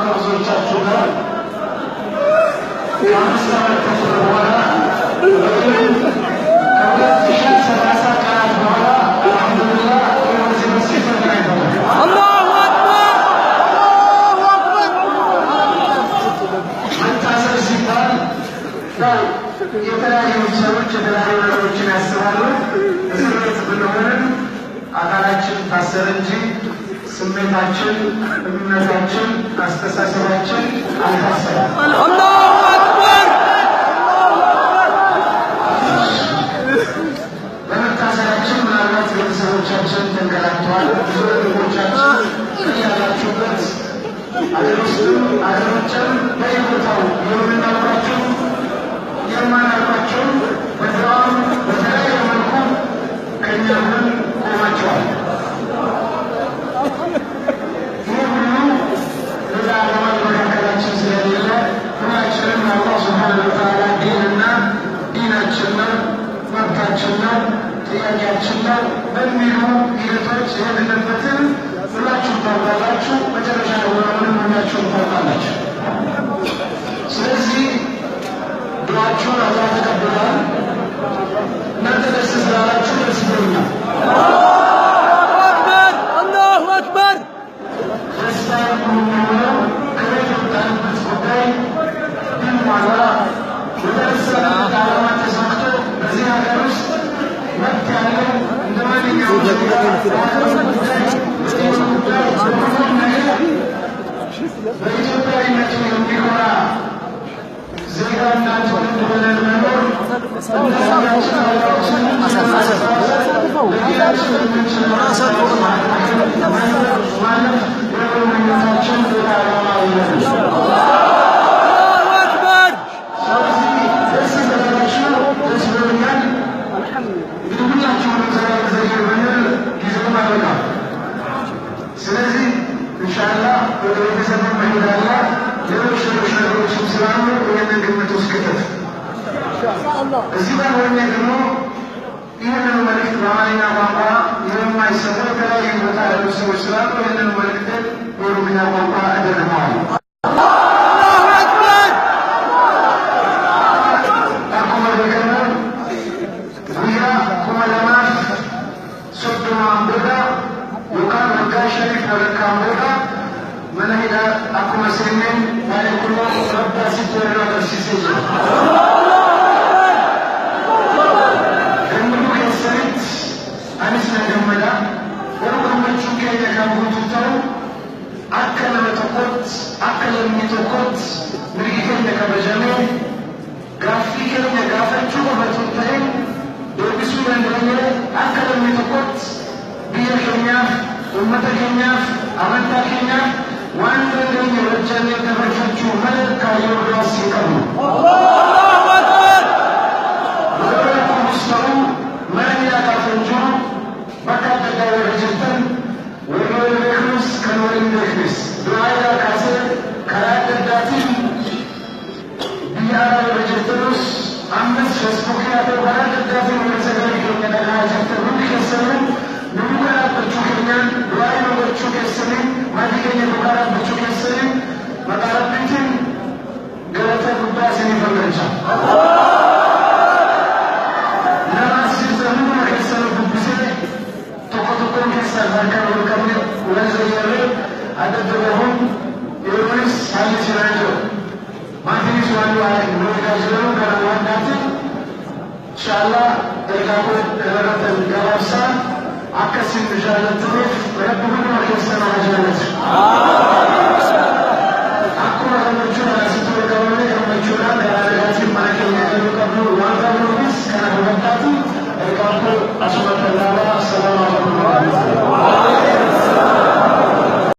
ከብዙዎቻችሁ ጋር የአምስት ዓመት ተኩል በኋላ ከ2030 ቀናት በኋላ አልሐምዱሊላህ ወዚህ መስጊድ ተገናኝተናል። አላሁ አክበር አላሁ አክበር። መታሰር ሲባል ያው የተለያዩ ሰዎች የተለያዩ ነገሮችን ያስባሉ። እስር ቤት ብንሆንም አካላችን ታሰረ እንጂ ስሜታችን፣ እምነታችን፣ አስተሳሰባችን አልታሰረም። አላሁ አክበር። በመታሰራችን ምናልባት ቤተሰቦቻችን ተንገላተዋል። ብዙ ወንድሞቻችን ያላችሁበት አገር ውስጥም አገር ውጭም በየቦታው የምናውቃቸው የማናውቃቸው በድራም በተለያየ መልኩ ከእኛ ምን ቆማቸዋል። ይህ ሁሉ ሌላ ዓላማ በመካከላችን ስለሌለ ሁላችንም አላህ ሱብሓነሁ ወተዓላ ዲንና ዲናችን ነው፣ መብታችን ነው፣ ጥያቄያችን ነው በሚሉ ሂደቶች የሄድንበትን ሁላችሁም ታውቃላችሁ። መጨረሻ የሆነውንም ሁላችሁም ታውቃላችሁ። ስለዚህ ዱዓችሁን አላህ ተቀብሏል። እናንተ ደስ ስላላችሁ ደስ ብሎኛል። አላሁ አክበር። ደስታ የሚሆነው ከቤት የወጣንበት ጉዳይ ቢሟላ የተነሳንበት ዓላማ ተሳክቶ በዚህ ሀገር ውስጥ መብት ያለው እንደ ማንኛውም በኢትዮጵያዊነቱ የሚኮራ ዜጋና ትውልድ ሆነን መኖር ስለዚህ ኢንሻአላህ ወደ ቤተሰብ መሄዳላ ሌሎች ነገሮችም ስላሉ ይህንን ግምት ውስጥ ከተት እዚህ ጋር ሆኜ ደግሞ ይህንን መልእክት በአማርኛ ቋንቋ የማይሰሙ የተለያዩ ቦታ ያሉ ሰዎች ስላሉ ይህንን መልእክት በኦሮምኛ ቋንቋ እደግመዋለሁ። akkuma seeneen waa'ee kunoo rabbii asitti yeroo agarsiisee jira. Gammachuu keessanitti anis na gammada. Garuu gammachuu keenya kan guutuu ta'u akka nama tokkotti akka lammii tokkotti mirgi keenya kabajamee gaaffii keenya gaafachuu qofatu hin ta'in deebisuu dandeenye akka lammii tokkotti biyya keenyaaf uummata keenyaaf amantaa keenyaaf waan dandeenye hojjannee kabajachuu malee kaayyoo biraas hin qabnu. Allahu Akbar. Yeroo kunis ta'uu mana miidhagaa kan jiru bakka adda addaa warra jirtan warri wal beeknus kan wal hin beeknes du'aa irraa kaasee karaa adda addaatiin biyya alaa warra jirtanus ammas feesbuukii haa ta'u karaa adda addaatiin wal sagalee keenya dhagahaa jirtan hundi keessanuu nuyi karaa dhaabbachuu keenyaan du'aa irra gochuu keessanii maatii keenya dhugaa dhaabbachuu keessanii maqaa rabbiitiin galata guddaa isinii falmacha. Nama asirra hunduma keessanuu dubbisee tokko tokkoon keessaan harkaan wal qabne wal zayyarree adda adda bahuun yeroonis haalli siraa jiru. Maatiinis waan waa'ee nu eegaa jiran gara waan dhaatiin inshaallah ergaa koo kanarratti gabaabsaa akkasiin nu jaallattaniif rabbi hunduma keessan haa jaallatu.